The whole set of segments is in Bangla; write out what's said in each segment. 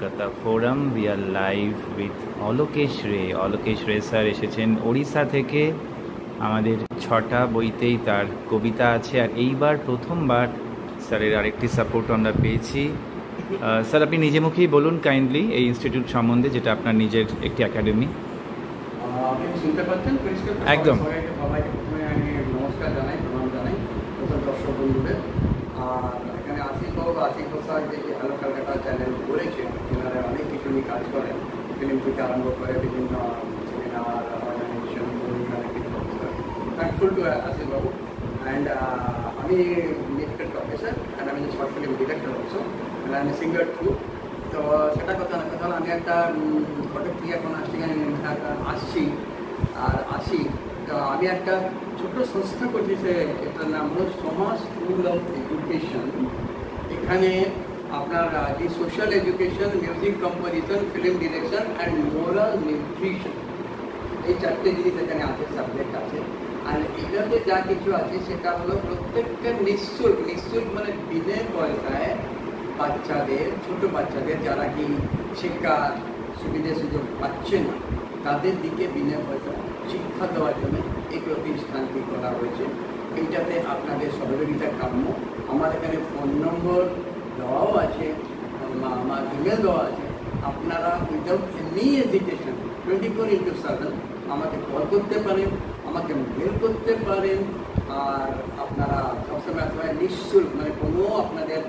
Kolkata forum. We are live with Alokesh রে। অলোকেশ রে স্যার এসেছেন ওড়িশা থেকে। আমাদের 6টা বইতেই তার কবিতা আছে, আর এইবার প্রথমবার স্যারের আরেকটি সাপোর্ট আমরা পেয়েছি। স্যার, আপনি নিজে মুখেই বলুন কাইন্ডলি এই ইনস্টিটিউট সম্বন্ধে, যেটা আপনার নিজের একটি একাডেমি। আপনি শুনতে পাচ্ছেন পরিষ্কার? একদম। সবাইকে প্রথমে আমি নমস্কার জানাই, প্রণাম জানাই নতুন দর্শক বন্ধুদের। আর এখানে আশিক স্যার যে হ্যালো কলকাতা চ্যানেল করেছেন, এনারা অনেক কিছু নিয়ে কাজ করেন, ফিল্ম থেকে আরম্ভ করে বিভিন্ন seminar, organization, thankful to Ashik Babu. And আমি লিফটেড প্রফেসর অ্যান্ড আমি short film director also, and আমি সিঙ্গার থ্রু। তো সেটা কথা না, কথা আমি একটা হঠাৎ থেকে এখন আসি। তো আমি একটা ছোট্ট সংস্থা করছি, এটার নাম হলো সমাজ স্কুল অফ এডুকেশন। এখানে আপনার যে social education, music composition, film direction and moral nutrition, এই 4টে জিনিস এখানে আছে, সাবজেক্ট আছে। আর এটাতে যা কিছু আছে সেটা হলো প্রত্যেকটা নিঃশুল্ক মানে বিনা পয়সায় বাচ্চাদের, ছোট বাচ্চাদের যারা কি শিক্ষার সুযোগ পাচ্ছে না, তাদের দিকে বিনা পয়সা শিক্ষা দেওয়ার জন্য এই প্রতিষ্ঠানটি করা হয়েছে। এইটাতে আপনাদের সহযোগিতা কাম্য। আমার এখানে ফোন নম্বর দেওয়াও আছে, আমার ইমেল দেওয়া আছে। আপনারা উইদাউট এনি হেজিটেশন 24/7 আমাকে কল করতে পারেন, আমাকে মেল করতে পারেন। আর আপনারা সবসময় নিঃশুল্ক, মানে কোনো আপনাদের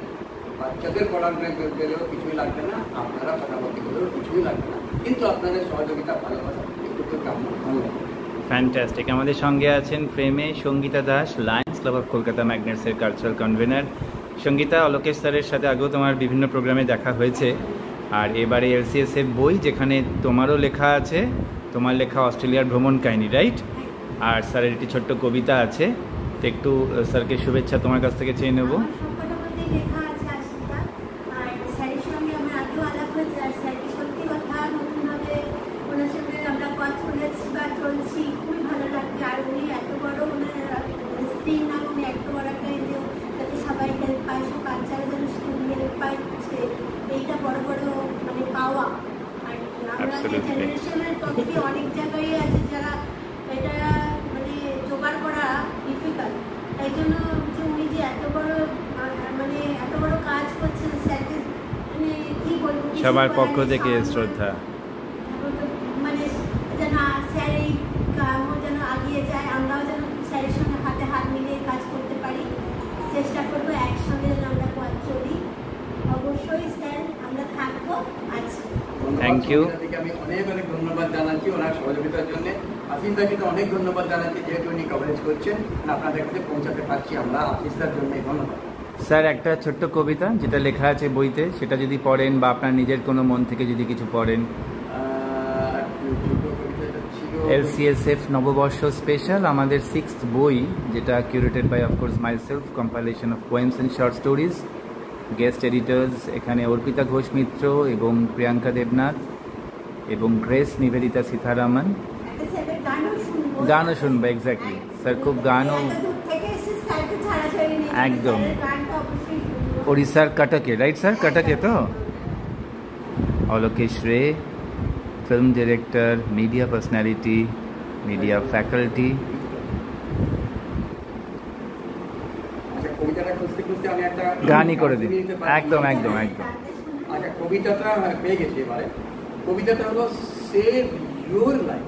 বাচ্চাদের পড়ানো গেলেও কিছুই লাগবে না, আপনারা কথা বলতে গেলেও কিছুই লাগবে না, কিন্তু আপনাদের সহযোগিতা ভালোবাসা একটু কাম্য। ধন্যবাদ। ফ্যান্টাস্টিক। আমাদের সঙ্গে আছেন প্রেমে Sangeeta Das, lions club of Kolkata ম্যাগনেটসের কালচারাল কনভেনার। সঙ্গীতা, অলোকেশ স্যারের সাথে আগেও তোমার বিভিন্ন প্রোগ্রামে দেখা হয়েছে, আর এবারে LCSF বই, যেখানে তোমারও লেখা আছে, তোমার লেখা অস্ট্রেলিয়ার ভ্রমণ কাহিনী, রাইট? আর স্যারের একটি ছোট্ট কবিতা আছে, তো একটু স্যারকে শুভেচ্ছা তোমার কাছ থেকে চেয়ে নেবো। খুবই ভালো লাগছে। আর উনি এত বড় স্ত্রীর নাম, উনি এত বড় একটা যাতে সবাই হেল্প পায়, সব বাচ্চারা যেন হেল্প পাচ্ছে, এইটা বড় মানে পাওয়া। আর আমরা যে জেনারেশনের পক্ষে অনেক জায়গায় আছে যারা এটা মানে জোগাড় করা ডিফিকাল্ট, তাই জন্য যে উনি যে এত বড় কাজ করছেন, স্যারকে মানে কি বলবো, সবার পক্ষ থেকে শ্রদ্ধা। মানে যেন স্যার এই কাজও যেন আগিয়ে যায়, আমরাও যেন স্যারের সঙ্গে হাতে হাত মিলিয়ে কাজ করতে পারি, চেষ্টা করবো একসঙ্গে যেন আমরা পথ চলি। অবশ্যই স্যার আমরা থাকবো, আছি। Thank you. আমি অনেক ধন্যবাদ জানাচ্ছি ওনার সহযোগিতার জন্য। আশিসদাকে তো অনেক ধন্যবাদ জানাচ্ছি, যেহেতু উনি কভারেজ করছেন, আপনাদের কাছে পৌঁছাতে পারছি আমরা, আশিসদার জন্য ধন্যবাদ। স্যার, একটা ছোট্ট কবিতা যেটা লেখা আছে বইতে, সেটা যদি পড়েন বা আপনার নিজের কোনো মন থেকে যদি কিছু পড়েন। LCSF নববর্ষ স্পেশাল, আমাদের 6th বই, যেটা curated by of course myself, compilation of poems and short stories. Guest editors এখানে অর্পিতা ঘোষ মিত্র এবং প্রিয়াঙ্কা দেবনাথ এবং গ্রেস নিবেদিতা সীতারামন। গানও শুনবো, এক্স্যাক্টলি স্যার, খুব গানও একদম। ওড়িশার কটকে, রাইট স্যার? কটকে তো। অলোকেশ রে, film director, media personality, media faculty. গানই করে দিন, একদম। আচ্ছা, কবিতাটা পেয়ে গেছি এবারে। কবিতাটা হলো সেভ ইউর লাইফ।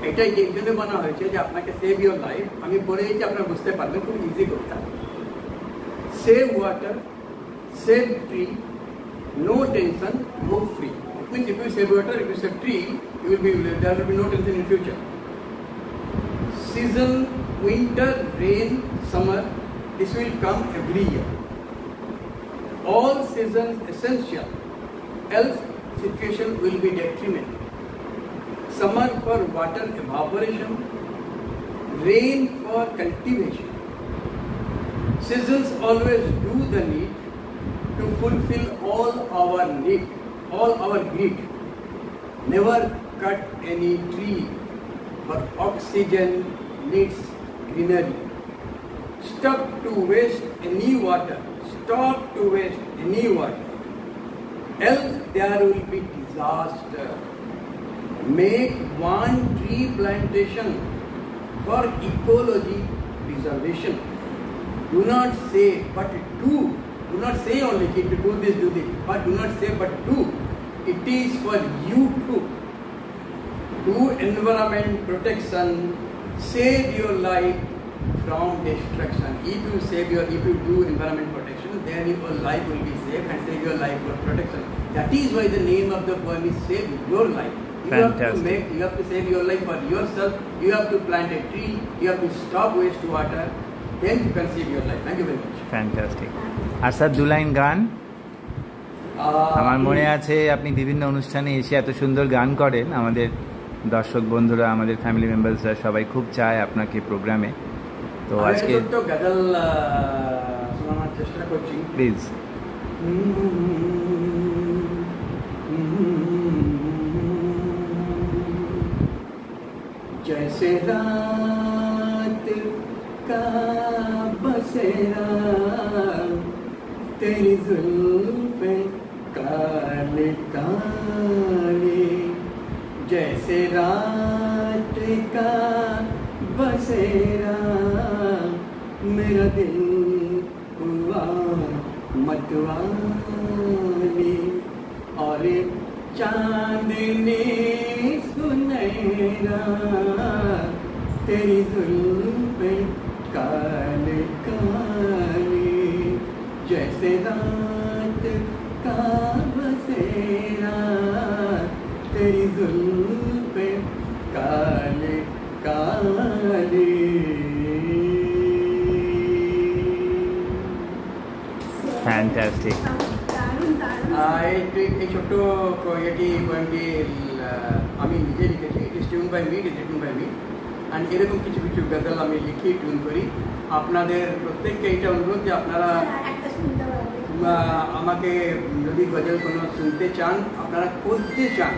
এটাই এই জন্য বানা হয়েছে যে আপনাকে সেভ ইউর লাইফ। আমি পড়ে গেছি, আপনারা বুঝতে পারবেন, খুব ইজি কবিতা। Save water, save tree, no tension, no free. If you save water, if you save tree, there will be no tension in future. Season, winter, rain, summer, this will come every year. All seasons essential, else situation will be detrimental. Summer for water evaporation, rain for cultivation. Seasons always do the need to fulfill all our need. All our greed. Never cut any tree, for oxygen needs greenery. Stop to waste any water. Stop to waste any water. else there will be disaster. Make one tree plantation for ecology preservation. Do not say but do. Do not say only to do this, but do not say but do. It is for you to do environment protection, save your life from destruction. If you do environment protection, then your life will be saved and save your life for protection. That is why the name of the poem is Save Your Life. You have to save your life for yourself. You have to plant a tree. You have to stop wastewater. Then you can save your life. Thank you very much. Fantastic. আর স্যার 2 লাইন গান। আমার মনে আছে আপনি বিভিন্ন অনুষ্ঠানে এসে এত সুন্দর গান করেন, আমাদের দর্শক বন্ধুরা, আমাদের ফ্যামিলি মেম্বার্সরা সবাই খুব চায় আপনাকে প্রোগ্রামে। তো আজকে তো গজল শোনানোর চেষ্টা করছি, প্লিজ। जैसे रात का बसेरा तेरी जुल्फे काले काले, जैसे रात का बसेरा मेरा दिल हुआ मतवाले, और चांदनी सुनहरा तेरी जुल्फे काले काले, जैसे रात का बसेरा तेरी जुल्फे काले काले। ফ্যান্টাস্টিক। এই ছোট্ট এটি পোয়েমটি আমি নিজে লিখেছি। It is tune by me, it is written by me. And এরকম কিছু কিছু গজল আমি লিখি, টিউন করি। আপনাদের প্রত্যেককে এইটা অনুরোধ যে আপনারা আমাকে যদি গজল কোনো শুনতে চান, আপনারা করতে চান,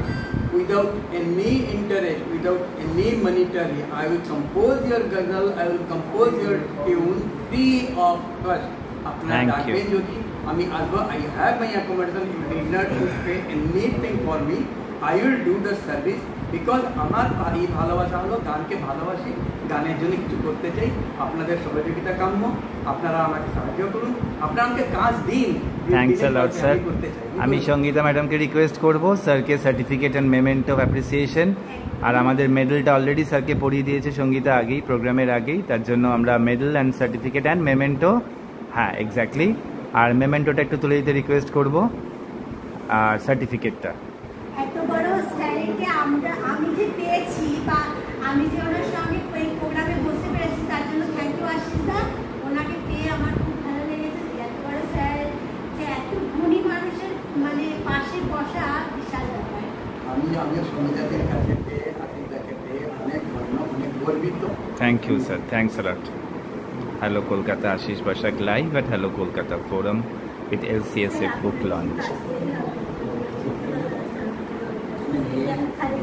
without any interest, without any monetary, I will compose your ghazal, I will compose your tune free of cost. আপনারা ডাকবেন যদি, আমি আসবো। I have my accommodation, you need not to pay anything for me, I will do the service, because আমার এই ভালোবাসা হলো গানকে ভালোবাসি, গানের জন্য কিছু করতে চাই। আপনাদের সহযোগিতা কাম্য, আপনারা আমাকে সাহায্য করুন, আপনারা আমাকে কাজ দিন। Thanks a lot sir. আমি সঙ্গীতা ম্যাডামকে রিকোয়েস্ট করব স্যারকে সার্টিফিকেট অ্যান্ড মেমেন্ট অফ অ্যাপ্রিসিয়েশন, আর আমাদের মেডেলটা অলরেডি স্যারকে পড়িয়ে দিয়েছে সঙ্গীতা আগেই, প্রোগ্রামের আগেই, তার জন্য আমরা medal and certificate and memento, হ্যাঁ এক্স্যাক্টলি, আর মেমেন্টোটা একটু তুলে দিতে রিকোয়েস্ট করব, আর সার্টিফিকেটটা। এত বড় স্যারকে আমি যে পেয়েছি, বা আমি যে ওনার সঙ্গে এই প্রোগ্রামে বসে পেরেছি, তার জন্য থ্যাংক ইউ আশিস দা। ওনাকে পেয়ে আমার খুব ভালো লেগেছে। এত বড় স্যার যে এত গুণী মানুষের মানে পাশে বসা বিশাল ব্যাপার। আমিও সঙ্গীতাদের কাছে পেয়ে, আশিসদাকে পেয়ে অনেক ধন্য, অনেক গর্বিত। Thank you sir, thanks a lot. Hello Kolkata, Ashish Bashak live at Hello Kolkata Forum with LCSF book launch. खाली